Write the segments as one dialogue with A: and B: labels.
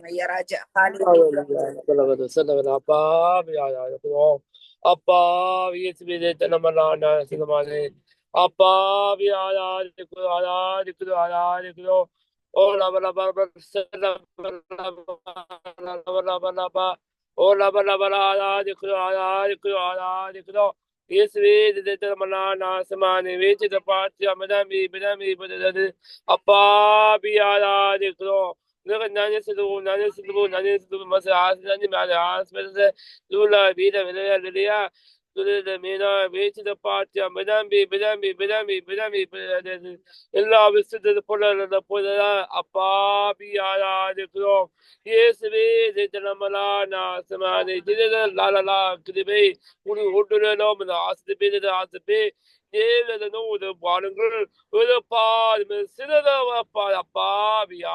A: ஸ்தோத்திரம் ஐயா ராஜா. ஹalleluya.
B: அப்பா அப்பா அப்பா ஆராதிக்கிறோம். ஓ லப லப ஓ லப லப ஆராதிக்கிறோம். இயேசுவே நாசமானே வேச்சித பாத்தி அமதாமி பிதாமி பதது அப்பா ஆராதிக்கிறோம். நானே சொல்லுவோம் மச ஆசிரியர் மேலே ஆஸ்பத்திரி லூலா வீட விளையா வேச்சித பாத்தி பிதாமி எல்லா விசுத்தது போல அப்பா ஆராதிக்கிறோம். இயேசுவே நம்மளா நாசமானே லாலலா கிருபை உனி ஓட்டுனோம் ஆசிப்பே பாருங்கள் ஒரு பாடு சிறப்பா அப்பா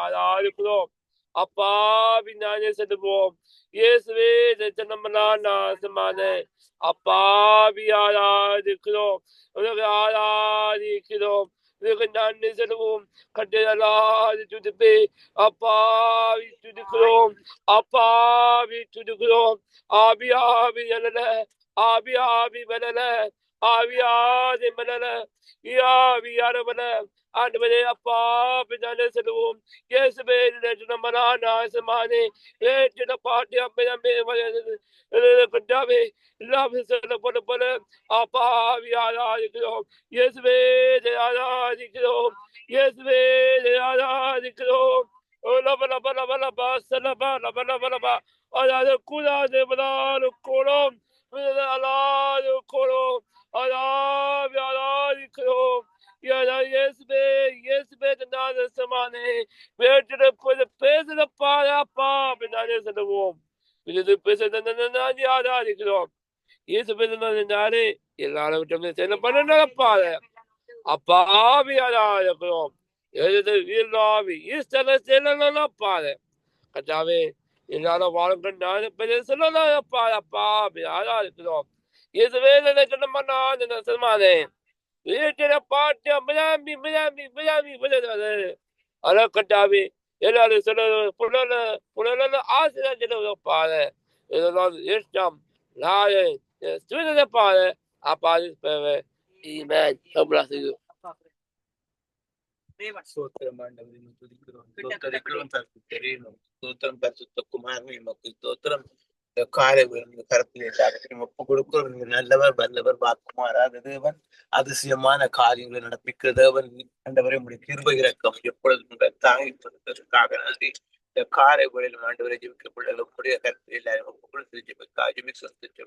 B: ஆராதிக்கிறோம். அப்பா நானே செல்லுவோம். இயேசுவே நம்மளா நாசமானே அப்பா ஆராதிக்கிறோம். ஆராதிக்கிறோம். நன்றி செல்வோம். கட்டலாது துதிப்பே அப்பாவி துதிக்கிறோம். அப்பாவி துதிக்கிறோம். ஆவி ஆவி எழல ஆவி ஆவி வெலல ஆவியாதி மலல யாவி அரவல ஆண்டவரே அப்பா பிதானே செல்வோம். இயேசுவே நம்ம நாசமானே ஏற்றின பாட்டி அம்மை அம்மே கண்டாவே எல்லாமே சொல்ல போல அப்பா ஆவி ஆராதிக்கிறோம். இயேசுவே ஆராதிக்கிறோம். இயேசுவே ஆராதிக்கிறோம். லப லப லப லப சலப லப லப லப அதாவது கூடாது கோலம் அலாது கோலம் ஆராதிக்கிறோம். இயேசுவே இயேசுவே நாசமானே வேற்றிட பேசுற பாப்பா நானே சொல்லுவோம். இது பேச ஆராதிக்கிறோம். இயேசு பேசுனாலே எல்லாரும் விட்டு செல்ல பண்ண பாரு அப்பா ஆராதிக்கிறோம். பாரு கட்டாவே எல்லாரும் வாழும் அப்பா ஆராதிக்கிறோம். இயேசுவே சமானே வீட்டில பாட்டு அத கட்டாவே எல்லாரும் சொல்ல புலல ஆசிரியர் பாரு இதெல்லாம் இஷ்டம் நாளை பாரு அப்பா Amen. God bless you.
C: ஸ்தோத்திரம் ஆண்டவரே துதிக்கிறோம். ஸ்தோத்திரம் தெரியணும். ஸ்தோத்திரம் பரிசுத்த குமாரனே மக்கள் ஸ்தோத்திரம். இந்த காலை கரத்திலே ஒப்பு கொடுக்கிறோம். நல்லவர் வல்லவர் வாக்குமாராக தேவன் அதிசயமான காரியங்களை நடப்பிக்கிற தேவன் ஆண்டவரே உடைய கிருபை இரக்கம் எப்பொழுதும் தாங்கி கொடுத்ததற்காக நன்றி. இந்த காலை வேளையிலும் ஆண்டவரை ஜெபிக்கிற பிள்ளைகள் உங்களுடைய கருத்தில் எல்லாரும்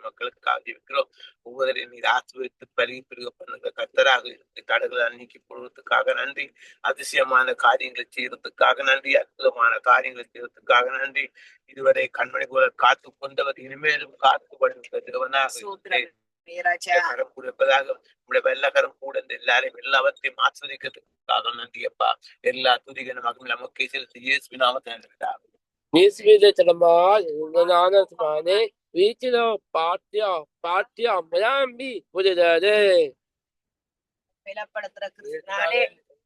C: மக்களுக்காக ஜெபிக்கிறோம். ஒவ்வொரு நீர் ஆசிர்வதித்து பலி பெருக பண்ணுங்க கர்த்தராக இருந்து தடைகளை நீக்கி போடுவதற்காக நன்றி. அதிசயமான காரியங்களை செய்யறதுக்காக நன்றி. அற்புதமான காரியங்களை செய்யறதுக்காக நன்றி. இதுவரை கண்மணி போல காத்து கொண்டவர் இனிமேலும் காத்து கொண்டவனாக வெள்ளகரம் கூட எல்லாரையும் எல்லாவற்றையும் ஆஸ்வதிக்கிறதுக்காக நன்றி அப்பா. எல்லா துதிகளும் மகிழும் நமக்கு செலுத்தி இயேசுவின் நாமத்தில்
B: வீட்டில பாட்டியா மிராம்பி புரியாது
A: பலப்படுத்துற கிறிஸ்துனாலே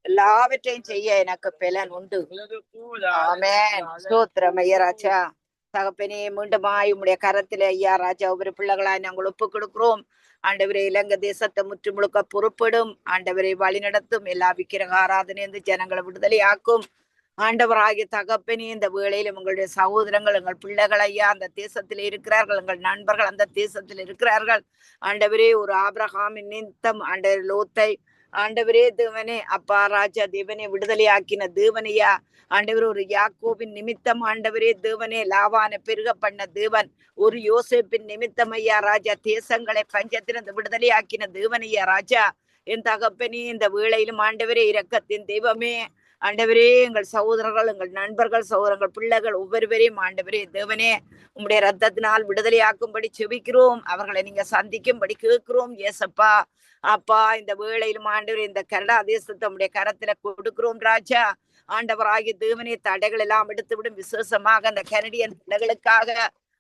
A: எல்லாவற்றையும் செய்ய எனக்கு பலன் உண்டு. ஆமென். ஸ்தோத்திரம் ஐயா ராஜா. தகப்பனே மீண்டுமாய் உம்முடைய கரத்திலே ஐயா ராஜா ஒவ்வொரு பிள்ளைகளாய் நாங்கள் ஒப்புக் கொடுக்கிறோம். ஆண்டவரே இலங்கை தேசத்தை முற்று முழுக்க பொறுப்படும். ஆண்டவரை வழி நடத்தும். எல்லா விக்கிரக ஆராதனை ஜனங்களை விடுதலையாக்கும். ஆண்டவராகிய தகப்பனே இந்த வேளையிலும் உங்களுடைய சகோதரங்கள் எங்கள் பிள்ளைகள் ஐயா அந்த தேசத்தில் இருக்கிறார்கள். எங்கள் நண்பர்கள் அந்த தேசத்தில் இருக்கிறார்கள். ஆண்டவரே ஒரு ஆபிரகாமின் நிமித்தம் ஆண்டவர் லோத்தை ஆண்டவரே தேவனே அப்பா ராஜா தேவனே விடுதலையாக்கின தேவனையா ஆண்டவர் ஒரு யாக்கோபின் நிமித்தம் ஆண்டவரே தேவனே லாவான பெருக பண்ண தேவன் ஒரு யோசேப்பின் நிமித்தம் ஐயா ராஜா தேசங்களை பஞ்சத்திலிருந்து விடுதலையாக்கின தேவனையா ராஜா என் தகப்பனே இந்த வேளையிலும் ஆண்டவரே இரக்கத்தின் தெய்வமே ஆண்டவரே எங்கள் சகோதரர்கள் எங்கள் நண்பர்கள் சகோதரங்கள் பிள்ளைகள் ஒவ்வொருவரையும் ஆண்டவரே தேவனே உம்முடைய ரத்தத்தினால் விடுதலையாக்கும்படி செபிக்கிறோம். அவர்களை நீங்க சந்திக்கும்படி கேட்கிறோம் ஏசப்பா. அப்பா இந்த வேளையிலும் ஆண்டவரே இந்த கனடா தேசத்தை உம்முடைய கரத்துல கொடுக்கிறோம் ராஜா. ஆண்டவராகிய தேவனே தடைகள் எல்லாம் எடுத்து விடும். விசேஷமாக அந்த கனடியன் பிள்ளைகளுக்காக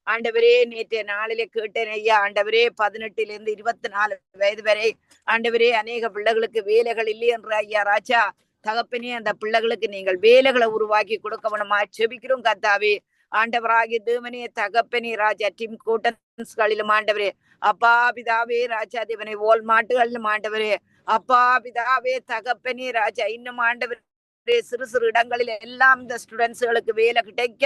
A: ஆண்டவரே நேற்றைய நாளிலே கேட்டேன் ஐயா. ஆண்டவரே 18 to 24 வயது வரை ஆண்டவரே அநேக பிள்ளைகளுக்கு வேலைகள் இல்லை என்ற ஐயா ராஜா தகப்பனே அந்த பிள்ளைகளுக்கு நீங்கள் வேலைகளை உருவாக்கி கொடுக்க வேணுமா செபிக்கிறோம் கர்த்தாவே. ஆண்டவராகிய தேவனே தகப்பனே ராஜா டிம் கூட்டன்ஸ்களிலும் ஆண்டவரே அப்பா பிதாவே ராஜா தேவனே வால்மார்ட்டுகளிலும் ஆண்டவரே அப்பா பிதாவே தகப்பனே ராஜா இன்னும் ஆண்டவரே சிறு சிறு இடங்களில் எல்லாம் இந்த ஸ்டூடெண்ட்ஸ்களுக்கு வேலை கிடைக்க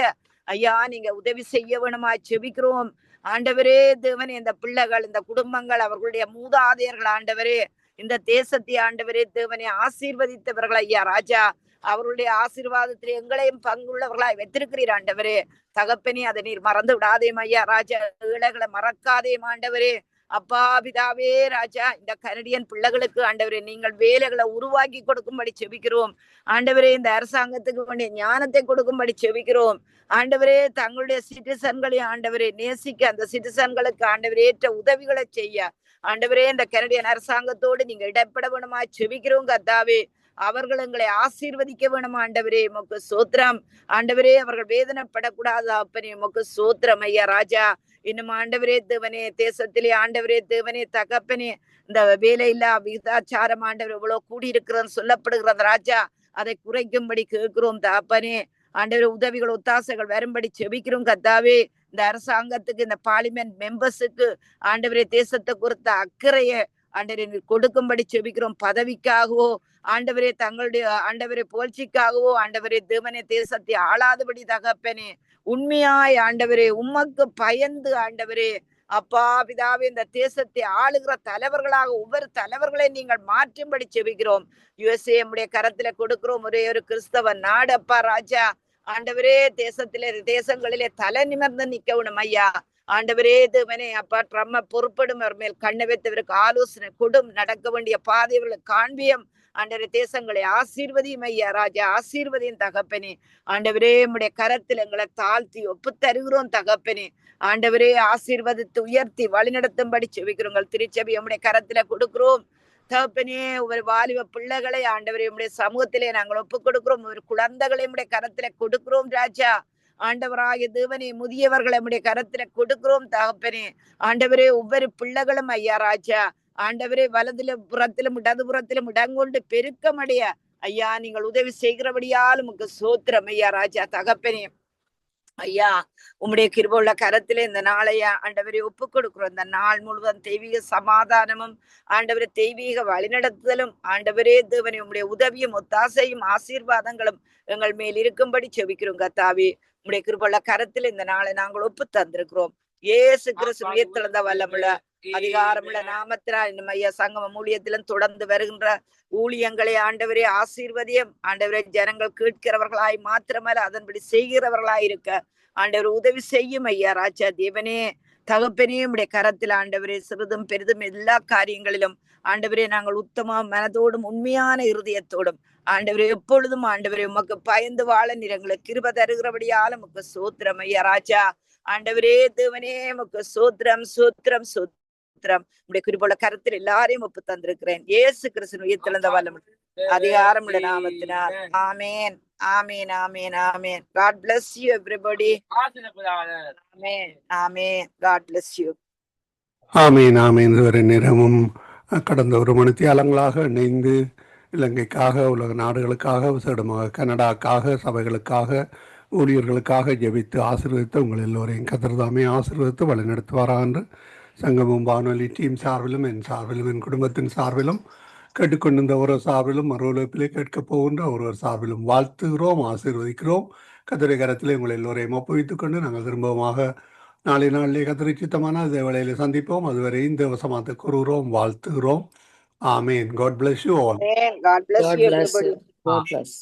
A: ஐயா நீங்க உதவி செய்ய வேணுமா செபிக்கிறோம் ஆண்டவரே தேவனே இந்த பிள்ளைகள் இந்த குடும்பங்கள் அவர்களுடைய மூதாதையர்கள் ஆண்டவரே இந்த தேசத்தை ஆண்டவரே தேவனே ஆசீர்வதித்தவர்கள் ஐயா ராஜா அவருடைய ஆசீர்வாதத்தில் எங்களையும் பங்குள்ளவர்களாய் வைத்திருக்கிறீர் ஆண்டவரே தகப்பனே அதை நீர் மறந்து விடாதேம் ஐயா ராஜா ஏழைகளை மறக்காதேம் ஆண்டவரே அப்பா பிதாவே ராஜா இந்த கனடியன் பிள்ளைகளுக்கு ஆண்டவரே நீங்கள் வேலைகளை உருவாக்கி கொடுக்கும்படி செபிக்கிறோம் ஆண்டவரே இந்த அரசாங்கத்துக்கு வேண்டிய ஞானத்தை கொடுக்கும்படி செபிக்கிறோம் ஆண்டவரே தங்களுடைய சிட்டிசன்களை ஆண்டவரே நேசிக்க அந்த சிட்டிசன்களுக்கு ஆண்டவரே ஏற்ற உதவிகளை செய்ய ஆண்டவரே இந்த கனடியன் அரசாங்கத்தோடு நீங்க இடப்பட வேணுமா செபிக்கிறோம் கர்த்தாவே அவர்கள் எங்களை ஆசீர்வதிக்க வேணும் ஆண்டவரே உமக்கு சோத்திரம் ஆண்டவரே அவர்கள் வேதனைப்படக்கூடாது அப்பனே உமக்கு சோத்திரம் ஐயா ராஜா இன்னும் ஆண்டவரே தேவனே தேசத்திலே ஆண்டவரே தேவனே தகப்பனே இந்த வேலையில்லா விகிதாச்சாரம் ஆண்டவர் எவ்வளவு கூடியிருக்கிறன்னு சொல்லப்படுகிறது ராஜா அதை குறைக்கும்படி கேட்கிறோம் தகப்பனே ஆண்டவரே உதவிகள் ஒத்தாசைகள் வரும்படி செபிக்கிறோம் கர்த்தாவே இந்த அரசாங்கத்துக்கு இந்த பார்லிமெண்ட் மெம்பர்ஸுக்கு ஆண்டவரே தேசத்தை குறித்த அக்கறையை ஆண்டவரே கொடுக்கும்படி செபிக்கிறோம் பதவிக்காகவோ ஆண்டவரே தங்களுடைய ஆண்டவரே புகழ்ச்சிக்காகவோ ஆண்டவரே தேவனே தேசத்தை ஆளாதபடி தகப்பனே உண்மையாய் ஆண்டவரே உமக்கு பயந்து ஆண்டவரே அப்பா பிதாவே இந்த தேசத்தை ஆளுகிற தலைவர்களாக ஒவ்வொரு தலைவர்களை நீங்கள் மாற்றும்படி செபிக்கிறோம் USA நம்முடைய கரத்துல கொடுக்கிறோம் ஒரே ஒரு கிறிஸ்தவ நாடு அப்பா ராஜா ஆண்டவரே தேசங்களிலே தலை நிமிர்ந்து நிக்கணும் ஐயா ஆண்டவரே தேவனே அப்பா ட்ரம்ம பொறுப்படும் அவர் மேல் கண்ணை வைத்தவருக்கு ஆலோசனை கொடும் நடக்க வேண்டிய பாதைகளுக்கு காண்பியம் ஆண்டவரே தேசங்களை ஆசீர்வதியும் ஐயா ராஜா ஆசீர்வதியும் தகப்பனே ஆண்டவரே நம்முடைய கரத்தில் எங்களை தாழ்த்தி ஒப்பு தருகிறோம் தகப்பனே ஆண்டவரே ஆசீர்வதித்து உயர்த்தி வழிநடத்தும்படி செபிக்கிறோம் திருச்சபை நம்முடைய கரத்துல கொடுக்கிறோம் தகப்பனே ஒரு வாலிப பிள்ளைகளை ஆண்டவரே நம்முடைய சமூகத்திலே நாங்கள் ஒப்பு கொடுக்கிறோம் ஒரு குழந்தைகளை நம்முடைய கரத்துல கொடுக்கிறோம் ராஜா ஆண்டவராகிய தேவனே முதியவர்களை நம்முடைய கரத்துல கொடுக்கிறோம் தகப்பனே ஆண்டவரே ஒவ்வொரு பிள்ளைகளும் ஐயா ராஜா ஆண்டவரே வலதில புறத்திலும் இடது புறத்திலும் இடங்கொண்டு பெருக்கமடைய ஐயா நீங்கள் உதவி செய்கிறபடியால் உமக்கு சோத்திரம் ஐயா ராஜா தகப்பனே ஐயா உம்முடைய கிருபையுள்ள கரத்திலே இந்த நாளையா ஆண்டவரை ஒப்பு கொடுக்கிறோம் இந்த நாள் முழுவதும் தெய்வீக சமாதானமும் ஆண்டவரே தெய்வீக வழிநடத்துதலும் ஆண்டவரே தேவனே உம்முடைய உதவியும் ஒத்தாசையும் ஆசீர்வாதங்களும் எங்கள் மேல் இருக்கும்படி செபிக்கிறோம் கர்த்தாவே உம்முடைய கிருபையுள்ள கரத்தில் இந்த நாளை நாங்கள் ஒப்பு தந்திருக்கிறோம் இயேசு கிறிஸ்து உயிர்த்தெழுந்த வல்லமுள்ள அதிகாரமுள்ள நாமத்தினால் இன்னும் ஐயா சங்கம ஊழியத்திலும் தொடர்ந்து வருகின்ற ஊழியங்களை ஆண்டவரே ஆசீர்வதியம் ஆண்டவரே ஜனங்கள் கேட்கிறவர்களாய் மாத்திரமல்ல அதன்படி செய்கிறவர்களாய் இருக்க ஆண்டவர் உதவி செய்யும் ஐயா ராஜா தேவனே தகப்பனே உடைய கரத்தில் ஆண்டவரே சிறிதும் பெரிதும் எல்லா காரியங்களிலும் ஆண்டவரே நாங்கள் உத்தம மனதோடும் உண்மையான இருதயத்தோடும் ஆண்டவரே எப்பொழுதும் ஆண்டவரே உமக்கு பயந்து வாழ நிறங்களுக்கு கிருபை தருகிறபடியால் உமக்கு சோத்திரம் ஐயா ராஜா ஆண்டவரே தேவனே உமக்கு சோத்திரம் சோத்திரம் சோத்திரம் உடைய கிருபையுள்ள கரத்தில் எல்லாரையும் ஒப்பு தந்திருக்கிறேன் இயேசு கிறிஸ்து உயிர்த்தெழுந்த வல்லமுள்ள அதிகாரமுள்ள நாமத்தினால் ஆமேன் ஆமேன் ஆமேன் ஆமேன் God bless you everybody amen amen God bless you
D: ஆமேன் ஆமேன் இதுவரை நேரமும் கடந்த ஒரு மணித்தியாலங்களாக இணைந்து இலங்கைக்காக உலக நாடுகளுக்காக விசேடமாக கனடாக்காக சபைகளுக்காக ஊழியர்களுக்காக ஜெபித்து ஆசீர்வதித்து உங்கள் எல்லோரையும் கர்த்தர்தாமே ஆசீர்வதித்து வழிநடத்துவாராக என்று சங்கமம் வானொலி டீம் சார்பிலும் என் சார்பிலும் என் குடும்பத்தின் சார்பிலும் கேட்டுக்கொண்டிருந்த ஒரு சார்பிலும் மறுவலப்பிலே கேட்கப் போகின்ற ஒரு சார்பிலும் வாழ்த்துகிறோம் ஆசீர்வதிக்கிறோம் கர்த்தருடைய கரத்திலே உங்கள் எல்லோரையும் ஒப்புவித்துக் கொண்டு நாங்கள் திரும்பமாக நாளிலே கர்த்தரை சித்தமான அதே வேளையிலே சந்திப்போம் அதுவரை இந்த வசமாத்தை கூறுகிறோம் வாழ்த்துகிறோம் ஆமேன் God bless you all.
A: God bless you everybody.
E: God bless.